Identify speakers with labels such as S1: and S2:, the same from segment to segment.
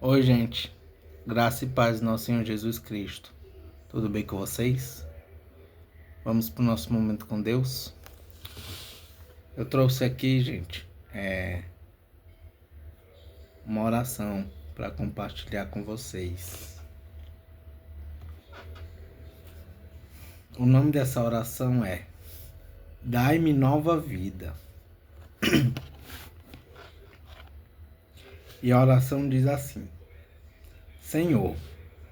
S1: Oi, gente. Graça e paz do nosso Senhor Jesus Cristo. Tudo bem com vocês? Vamos para o nosso momento com Deus? Eu trouxe aqui, gente, uma oração para compartilhar com vocês. O nome dessa oração é Dai-me nova vida. E a oração diz assim: Senhor,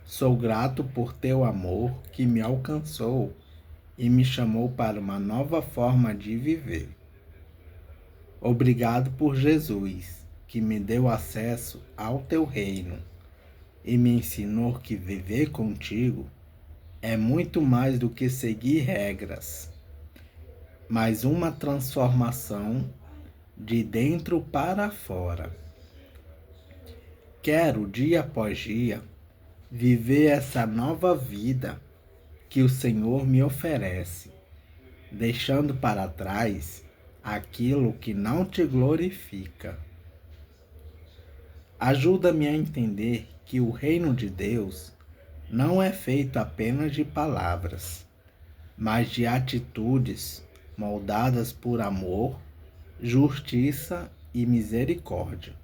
S1: sou grato por teu amor que me alcançou e me chamou para uma nova forma de viver. Obrigado por Jesus, que me deu acesso ao teu reino e me ensinou que viver contigo é muito mais do que seguir regras, mas uma transformação de dentro para fora. Quero, dia após dia, viver essa nova vida que o Senhor me oferece, deixando para trás aquilo que não te glorifica. Ajuda-me a entender que o reino de Deus não é feito apenas de palavras, mas de atitudes moldadas por amor, justiça e misericórdia.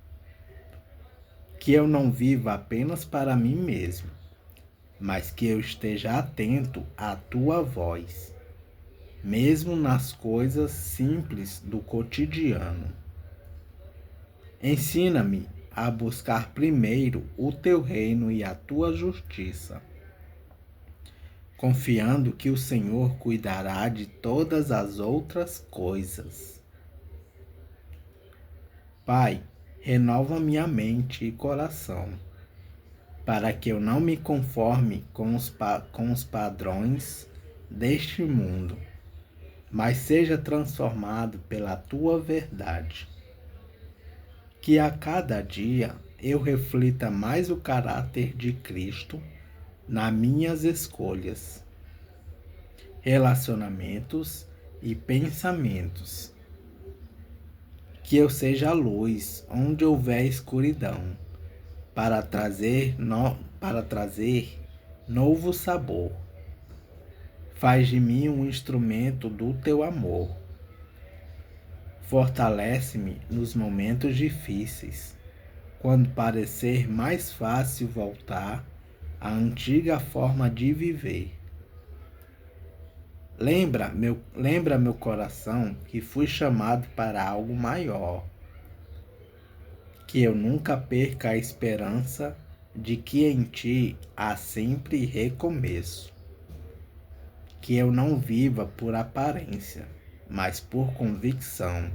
S1: Que eu não viva apenas para mim mesmo, mas que eu esteja atento à tua voz, mesmo nas coisas simples do cotidiano. Ensina-me a buscar primeiro o teu reino e a tua justiça, confiando que o Senhor cuidará de todas as outras coisas. Pai, renova minha mente e coração, para que eu não me conforme com os padrões deste mundo, mas seja transformado pela tua verdade. Que a cada dia eu reflita mais o caráter de Cristo nas minhas escolhas, relacionamentos e pensamentos. Que eu seja a luz onde houver escuridão, para trazer novo sabor. Faz de mim um instrumento do teu amor. Fortalece-me nos momentos difíceis, quando parecer mais fácil voltar à antiga forma de viver. Lembra meu coração que fui chamado para algo maior, que eu nunca perca a esperança de que em ti há sempre recomeço, que eu não viva por aparência, mas por convicção,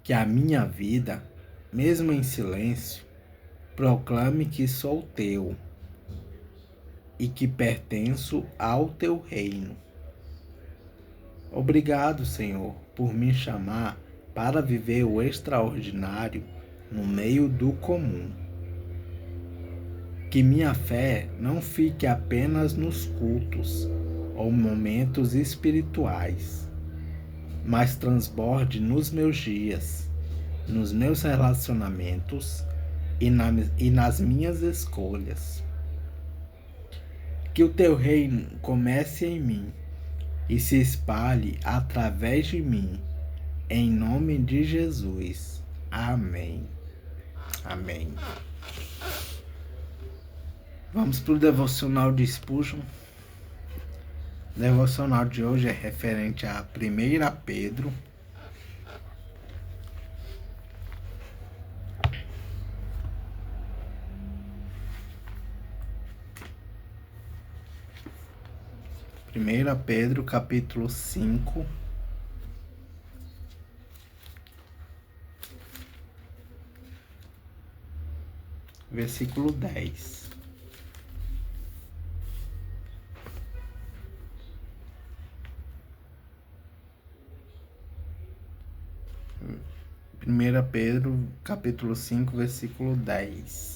S1: que a minha vida, mesmo em silêncio, proclame que sou teu e que pertenço ao teu reino. Obrigado, Senhor, por me chamar para viver o extraordinário no meio do comum. Que minha fé não fique apenas nos cultos ou momentos espirituais, mas transborde nos meus dias, nos meus relacionamentos e nas minhas escolhas. Que o teu reino comece em mim e se espalhe através de mim, em nome de Jesus. Amém. Amém. Vamos para o devocional de Spurgeon. O devocional de hoje é referente a 1 Pedro, capítulo 5, versículo 10. Primeira Pedro, capítulo 5, versículo 10.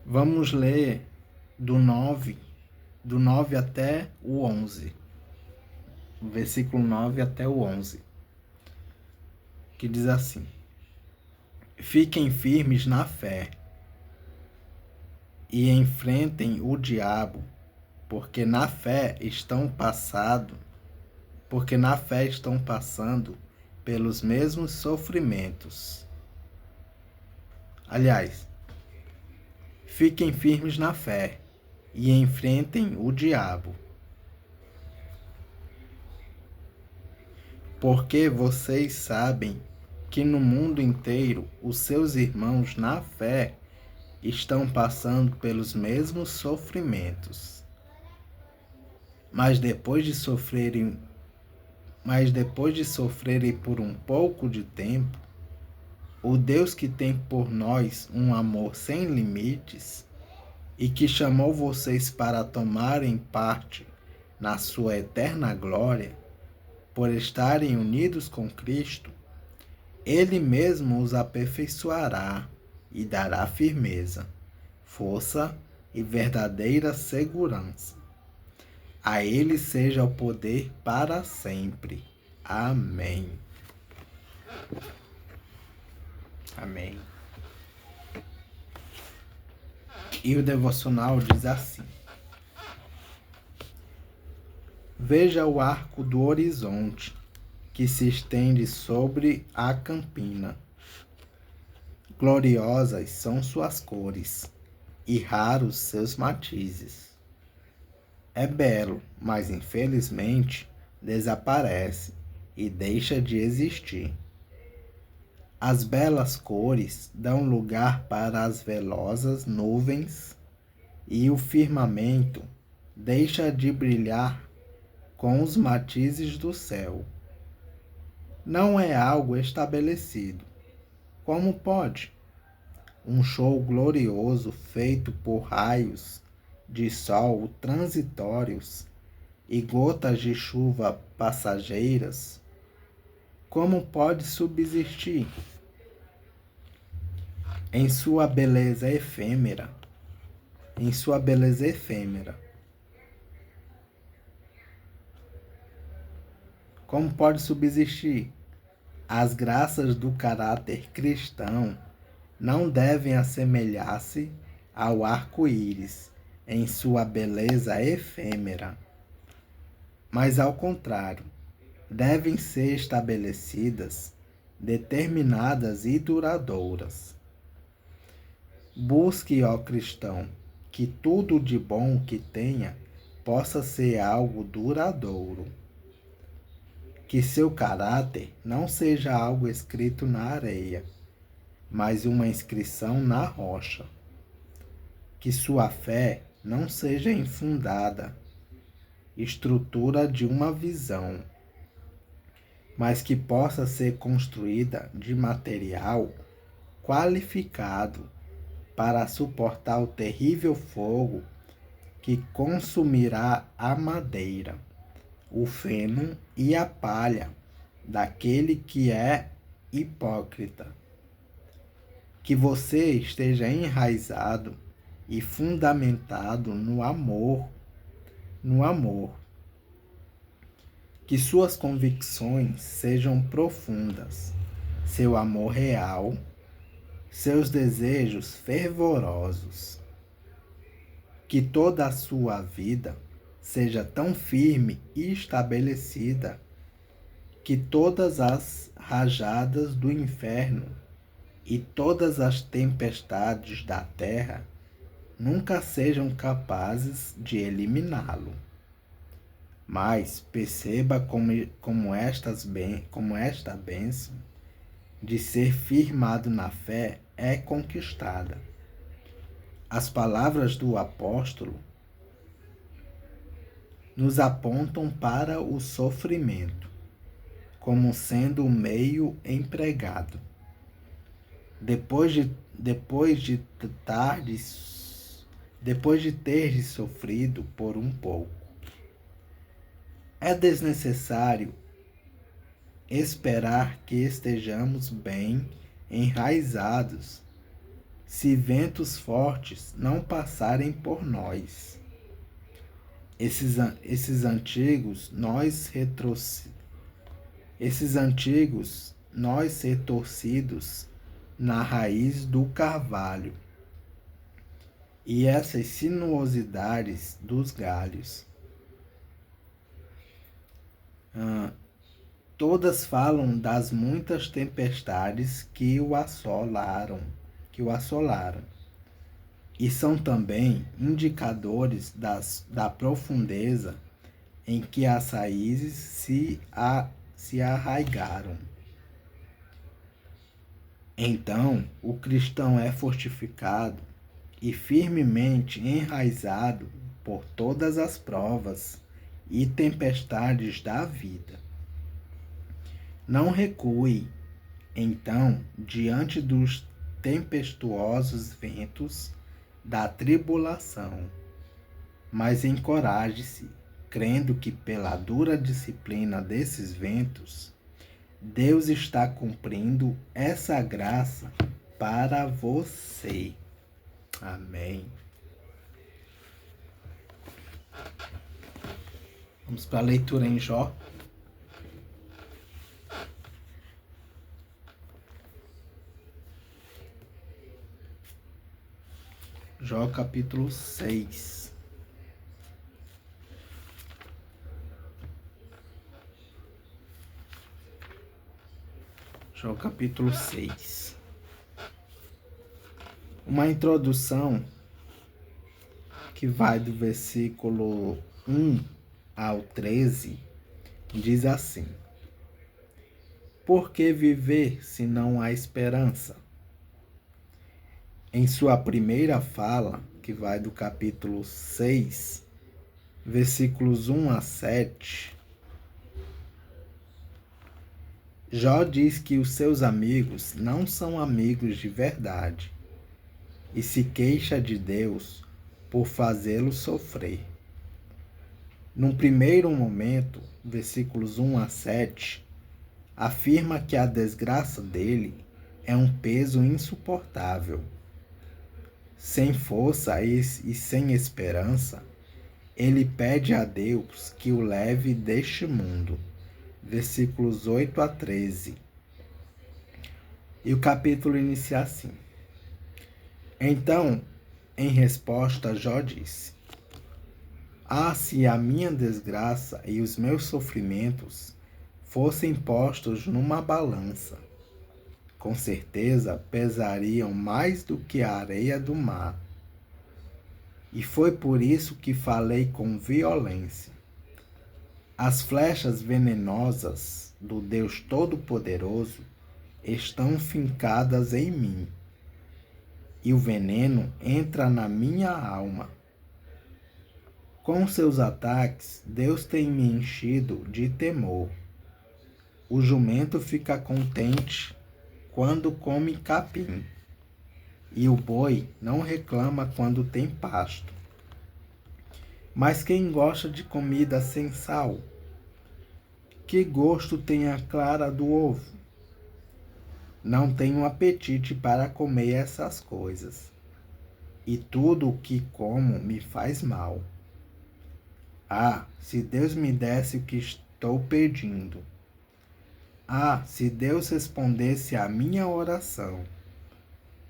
S1: Vamos ler do 9 até o 11. Versículo 9 até o 11. que diz assim: fiquem firmes na fé e enfrentem o diabo, porque na fé estão passando pelos mesmos sofrimentos. Aliás, fiquem firmes na fé e enfrentem o diabo, porque vocês sabem que no mundo inteiro os seus irmãos na fé estão passando pelos mesmos sofrimentos. Mas depois de sofrerem por um pouco de tempo, o Deus que tem por nós um amor sem limites e que chamou vocês para tomarem parte na sua eterna glória, por estarem unidos com Cristo, Ele mesmo os aperfeiçoará e dará firmeza, força e verdadeira segurança. A Ele seja o poder para sempre. Amém. Amém. E o devocional diz assim: veja o arco do horizonte que se estende sobre a campina. Gloriosas são suas cores e raros seus matizes. É belo, mas infelizmente desaparece e deixa de existir. As belas cores dão lugar para as velozes nuvens e o firmamento deixa de brilhar com os matizes do céu. Não é algo estabelecido. Como pode? Um show glorioso feito por raios de sol transitórios e gotas de chuva passageiras, como pode subsistir em sua beleza efêmera? Como pode subsistir? As graças do caráter cristão não devem assemelhar-se ao arco-íris em sua beleza efêmera, mas ao contrário, devem ser estabelecidas, determinadas e duradouras. Busque, ó cristão, que tudo de bom que tenha possa ser algo duradouro. Que seu caráter não seja algo escrito na areia, mas uma inscrição na rocha. Que sua fé não seja infundada, estrutura de uma visão, mas que possa ser construída de material qualificado para suportar o terrível fogo que consumirá a madeira, o feno e a palha daquele que é hipócrita. Que você esteja enraizado e fundamentado no amor. Que suas convicções sejam profundas, seu amor real, seus desejos fervorosos. Que toda a sua vida seja tão firme e estabelecida que todas as rajadas do inferno e todas as tempestades da terra nunca sejam capazes de eliminá-lo. Mas perceba como esta bênção de ser firmado na fé é conquistada. As palavras do apóstolo nos apontam para o sofrimento como sendo o meio empregado. Depois de ter sofrido por um pouco, é desnecessário esperar que estejamos bem enraizados se ventos fortes não passarem por nós. Esses antigos nós ser torcidos na raiz do carvalho e essas sinuosidades dos galhos. Todas falam das muitas tempestades que o assolaram, e são também indicadores da profundeza em que as raízes se arraigaram. Então, o cristão é fortificado e firmemente enraizado por todas as provas e tempestades da vida. Não recue, então, diante dos tempestuosos ventos da tribulação, mas encoraje-se, crendo que pela dura disciplina desses ventos, Deus está cumprindo essa graça para você. Amém. Vamos para a leitura em Jó. Jó capítulo 6. Jó capítulo 6. Uma introdução que vai do versículo 1 ao 13, diz assim: Por que viver se não há esperança? Em sua primeira fala, que vai do capítulo 6, versículos 1 a 7, Jó diz que os seus amigos não são amigos de verdade e se queixa de Deus por fazê-lo sofrer. Num primeiro momento, versículos 1 a 7, afirma que a desgraça dele é um peso insuportável. Sem força e sem esperança, ele pede a Deus que o leve deste mundo. Versículos 8 a 13. E o capítulo inicia assim: Então, em resposta, Jó disse: se a minha desgraça e os meus sofrimentos fossem postos numa balança, com certeza pesariam mais do que a areia do mar. E foi por isso que falei com violência. As flechas venenosas do Deus Todo-Poderoso estão fincadas em mim, e o veneno entra na minha alma. Com seus ataques, Deus tem me enchido de temor. O jumento fica contente quando come capim, e o boi não reclama quando tem pasto. Mas quem gosta de comida sem sal? Que gosto tem a clara do ovo? Não tenho apetite para comer essas coisas, e tudo o que como me faz mal. Se Deus me desse o que estou pedindo. Se Deus respondesse à minha oração,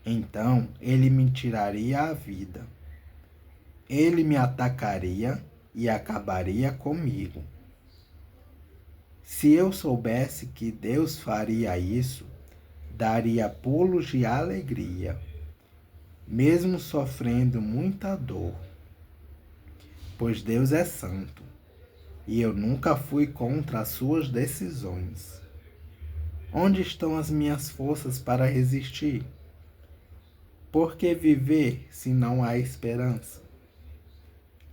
S1: então ele me tiraria a vida. Ele me atacaria e acabaria comigo. Se eu soubesse que Deus faria isso, daria pulos de alegria, mesmo sofrendo muita dor. Pois Deus é santo, e eu nunca fui contra as suas decisões. Onde estão as minhas forças para resistir? Por que viver se não há esperança?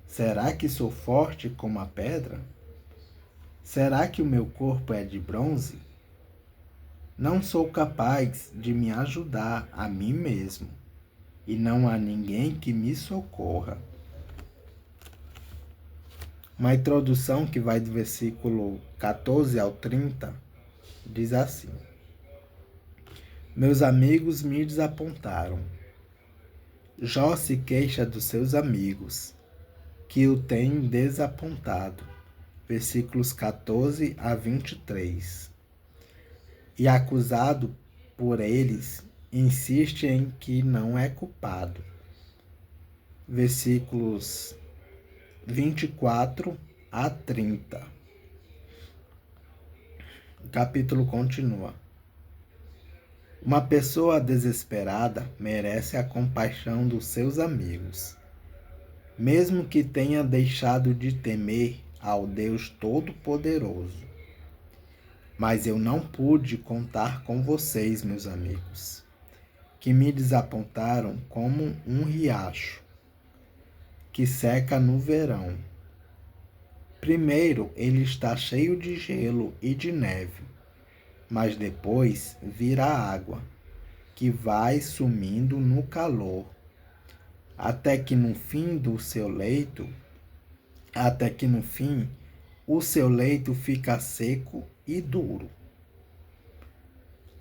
S1: Será que sou forte como a pedra? Será que o meu corpo é de bronze? Não sou capaz de me ajudar a mim mesmo, e não há ninguém que me socorra. Uma introdução que vai do versículo 14 ao 30, diz assim: Meus amigos me desapontaram. Jó se queixa dos seus amigos, que o têm desapontado. Versículos 14 a 23. e acusado por eles, insiste em que não é culpado. Versículos 24 a 30. O capítulo continua. Uma pessoa desesperada merece a compaixão dos seus amigos, mesmo que tenha deixado de temer ao Deus Todo-Poderoso. Mas eu não pude contar com vocês, meus amigos, que me desapontaram como um riacho que seca no verão. Primeiro ele está cheio de gelo e de neve, mas depois vira água, que vai sumindo no calor, até que no fim o seu leito fica seco e duro.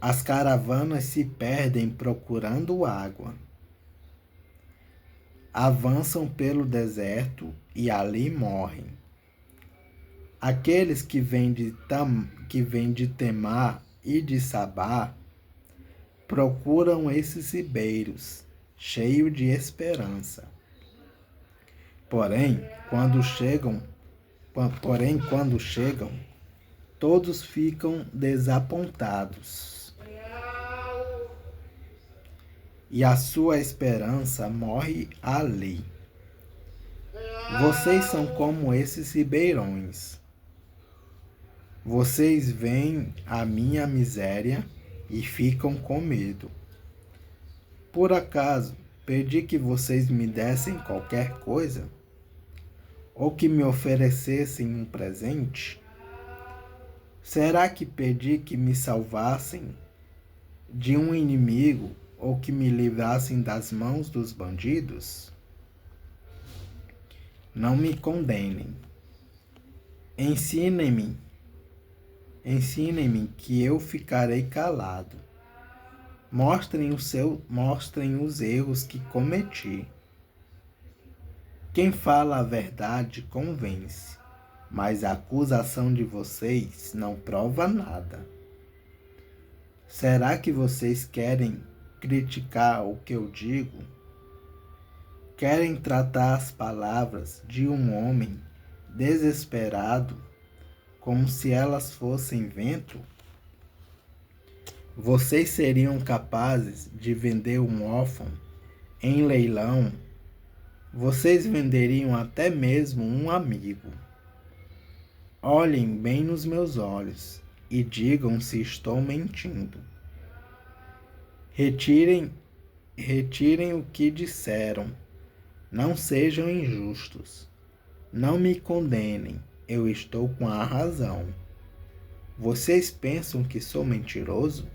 S1: As caravanas se perdem procurando água. Avançam pelo deserto e ali morrem. Aqueles que vêm de Temar e de Sabá procuram esses ribeiros, cheios de esperança. Porém, quando chegam, todos ficam desapontados. E a sua esperança morre ali. Vocês são como esses ribeirões. Vocês veem a minha miséria e ficam com medo. Por acaso, pedi que vocês me dessem qualquer coisa? Ou que me oferecessem um presente? Será que pedi que me salvassem de um inimigo ou que me livrassem das mãos dos bandidos? Não me condenem. Ensinem-me que eu ficarei calado. Mostrem os erros que cometi. Quem fala a verdade convence, mas a acusação de vocês não prova nada. Será que vocês querem criticar o que eu digo? Querem tratar as palavras de um homem desesperado como se elas fossem vento? Vocês seriam capazes de vender um órfão em leilão? Vocês venderiam até mesmo um amigo. Olhem bem nos meus olhos e digam se estou mentindo. Retirem o que disseram. Não sejam injustos. Não me condenem. Eu estou com a razão. Vocês pensam que sou mentiroso?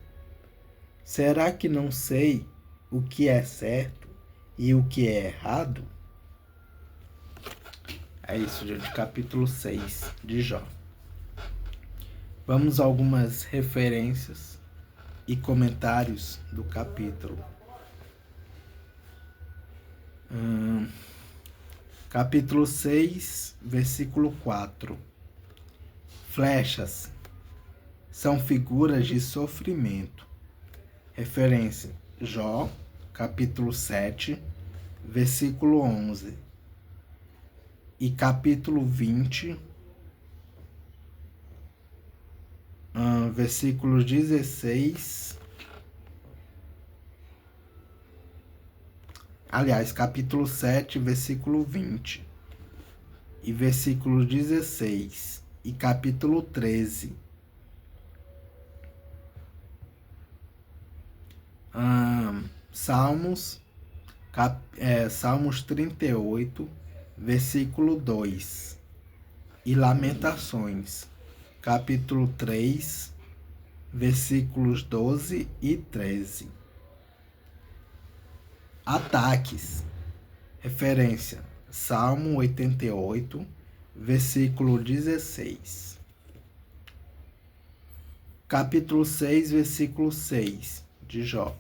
S1: Será que não sei o que é certo e o que é errado? É isso, gente. Capítulo 6 de Jó. Vamos a algumas referências e comentários do capítulo. Capítulo 6, versículo 4. Flechas são figuras de sofrimento. Referência: Jó, capítulo 7, versículo 11. E capítulo 20, versículos 16. Aliás, capítulo 7, versículo 20. E versículo 16. E capítulo 13. Salmos 38, versículo 2. E Lamentações, capítulo 3, versículos 12 e 13. Ataques. Referência: Salmo 88, versículo 16. Capítulo 6, versículo 6 de Jó.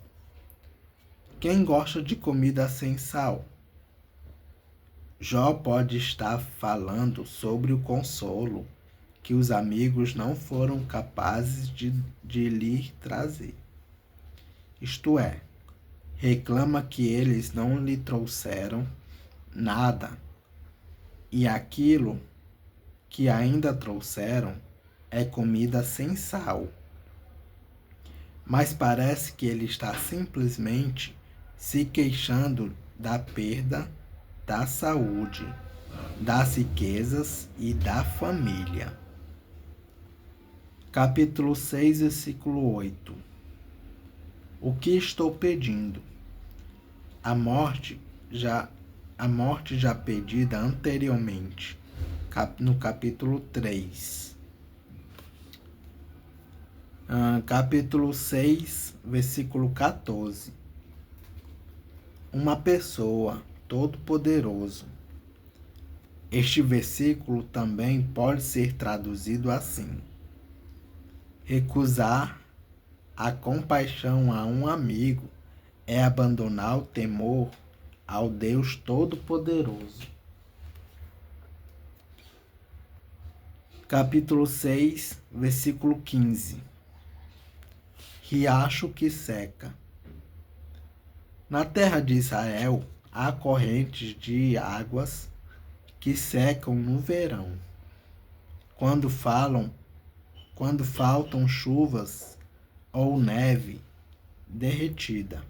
S1: Quem gosta de comida sem sal? Jó pode estar falando sobre o consolo que os amigos não foram capazes de lhe trazer. Isto é, reclama que eles não lhe trouxeram nada, e aquilo que ainda trouxeram é comida sem sal. Mas parece que ele está simplesmente se queixando da perda da saúde, das riquezas e da família. Capítulo 6, versículo 8. O que estou pedindo? A morte já pedida anteriormente, no capítulo 3. Capítulo 6, versículo 14. Uma pessoa todo-poderoso. Este versículo também pode ser traduzido assim: recusar a compaixão a um amigo é abandonar o temor ao Deus Todo-Poderoso. Capítulo 6, versículo 15. Riacho que seca. Na terra de Israel há correntes de águas que secam no verão, quando faltam chuvas ou neve derretida.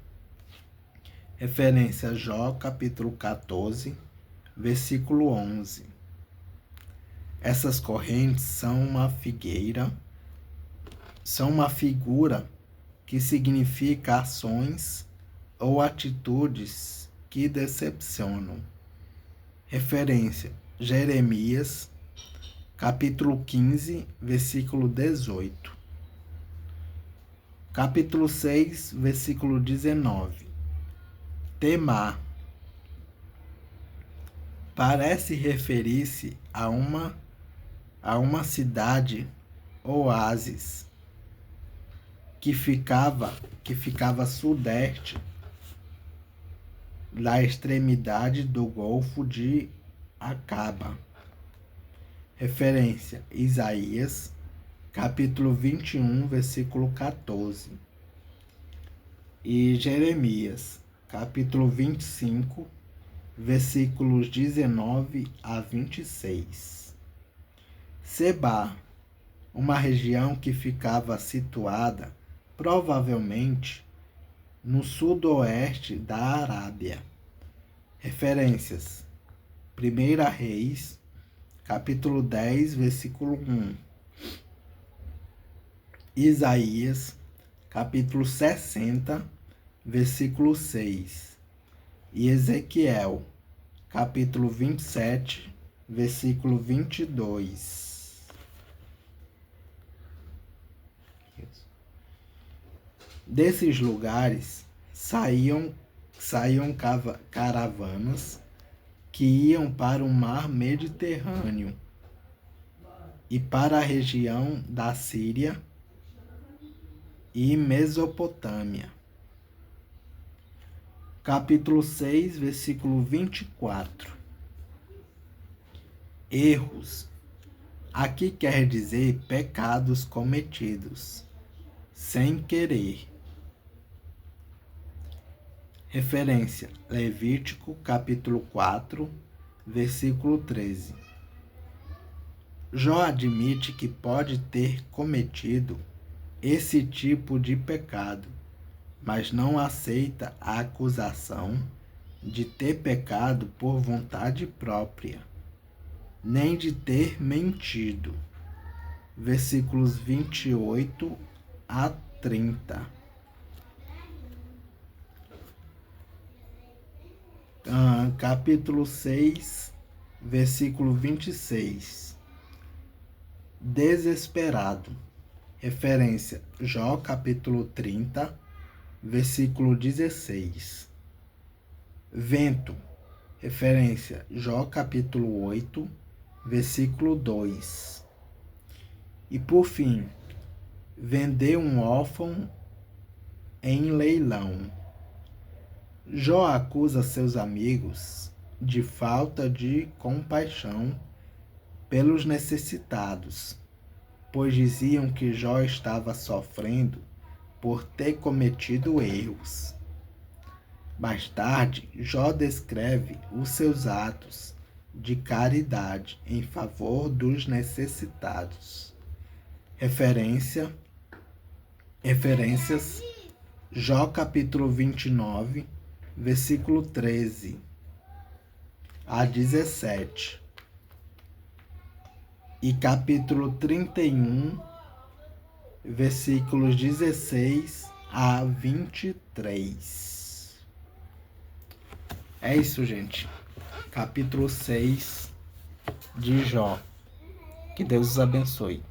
S1: Referência a Jó, capítulo 14, versículo 11. Essas correntes são uma figura que significa ações ou atitudes que decepcionam. Referência: Jeremias, capítulo 15, versículo 18. Capítulo 6, versículo 19. Temar. Parece referir-se a uma cidade oásis que ficava sudeste da extremidade do Golfo de Acaba. Referência: Isaías, capítulo 21, versículo 14. E Jeremias, capítulo 25, versículos 19 a 26. Seba, uma região que ficava situada, provavelmente, no sudoeste da Arábia. Referências: 1 Reis, capítulo 10, versículo 1. Isaías, capítulo 60, versículo 6. E Ezequiel, capítulo 27, versículo 22. Desses lugares saíam caravanas que iam para o mar Mediterrâneo e para a região da Síria e Mesopotâmia. Capítulo 6, versículo 24. Erros. Aqui quer dizer pecados cometidos sem querer. Referência: Levítico, capítulo 4, versículo 13. Jó admite que pode ter cometido esse tipo de pecado, mas não aceita a acusação de ter pecado por vontade própria, nem de ter mentido. Versículos 28 a 30. Capítulo 6, versículo 26. Desesperado. Referência: Jó, capítulo 30, versículo 16. Vento. Referência: Jó, capítulo 8, versículo 2. E por fim, vender um órfão em leilão. Jó acusa seus amigos de falta de compaixão pelos necessitados pois diziam que Jó estava sofrendo por ter cometido erros. Mais tarde, Jó descreve os seus atos de caridade em favor dos necessitados. Referências: Jó capítulo 29, versículo 13 a 17 e capítulo 31, versículos 16 a 23. É isso, gente. Capítulo 6 de Jó. Que Deus os abençoe.